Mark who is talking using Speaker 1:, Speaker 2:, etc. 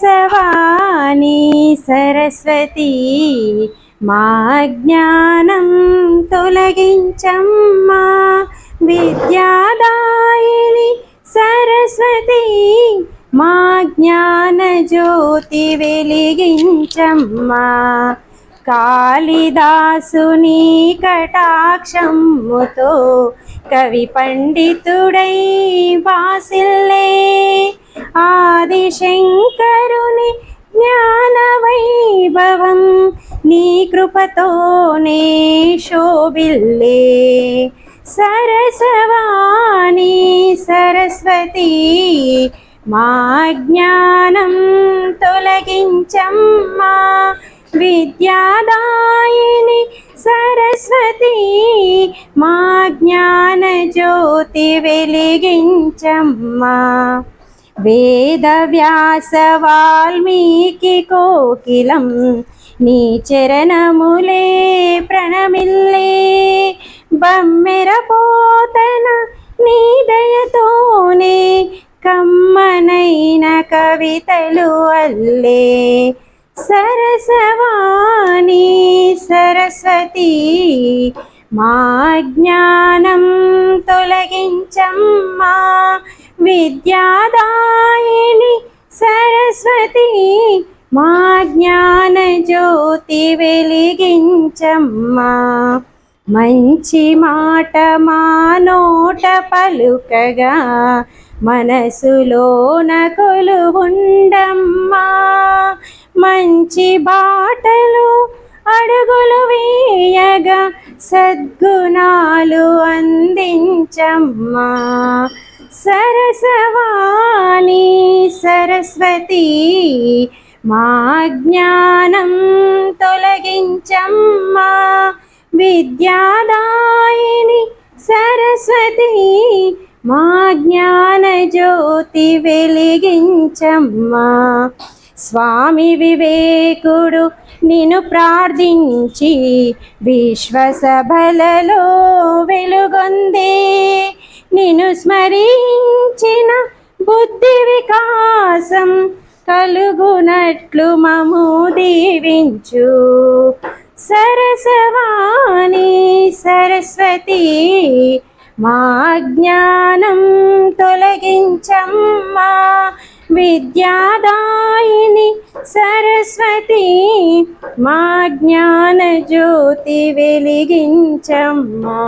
Speaker 1: సరసవాణి సరస్వతి మా అజ్ఞానం తొలగించమ్మా విద్యాదాయిని సరస్వతి మా జ్ఞాన జ్యోతి వెలిగించమ్మా కాళిదాసుని కటాక్షముతో కవి పండితుడై వాసిల్లే ఆదిశంకరుని జ్ఞాన వైభవం నీ కృపతోనే శోభిల్లే సరసవాణి సరస్వతి మా జ్ఞానం తొలగించమ్మా విద్యాదాయిని సరస్వతి మా జ్ఞాన జ్యోతి వెలిగించమ్మా వేదవ్యాస వాల్మీకి కోకిలం నీ చరణములే ప్రణమిల్లే బమ్మెర పోతన నీ దయతోనే కమ్మనైన కవితలు అల్లే సరసవాణి సరస్వతి మా జ్ఞానం తొలగించమ్మా విద్యాదాయిని సరస్వతి మా జ్ఞాన జ్యోతి వెలిగించమ్మా మంచి మాట మా నోట పలుకగా మనసులోన కొలువుండమ్మా మంచి బాటలు అడుగులు వేయగా సద్గుణాలు అందించమ్మా సరసవాణి సరస్వతి మా జ్ఞానం తొలగించమ్మా విద్యాదాయిని సరస్వతి మా జ్ఞాన జ్యోతి వెలిగించమ్మా స్వామి వివేకుడు నిన్ను ప్రార్థించి విశ్వసభలలో వెలుగొందే నిన్ను స్మరించిన బుద్ధి వికాసం కలుగునట్లు మము దీవించు సరసవాణి సరస్వతి మా జ్ఞానం తొలగించమ్మా విద్యాదాయిని సరస్వతి మా జ్ఞాన జ్యోతి వెలిగించమ్మా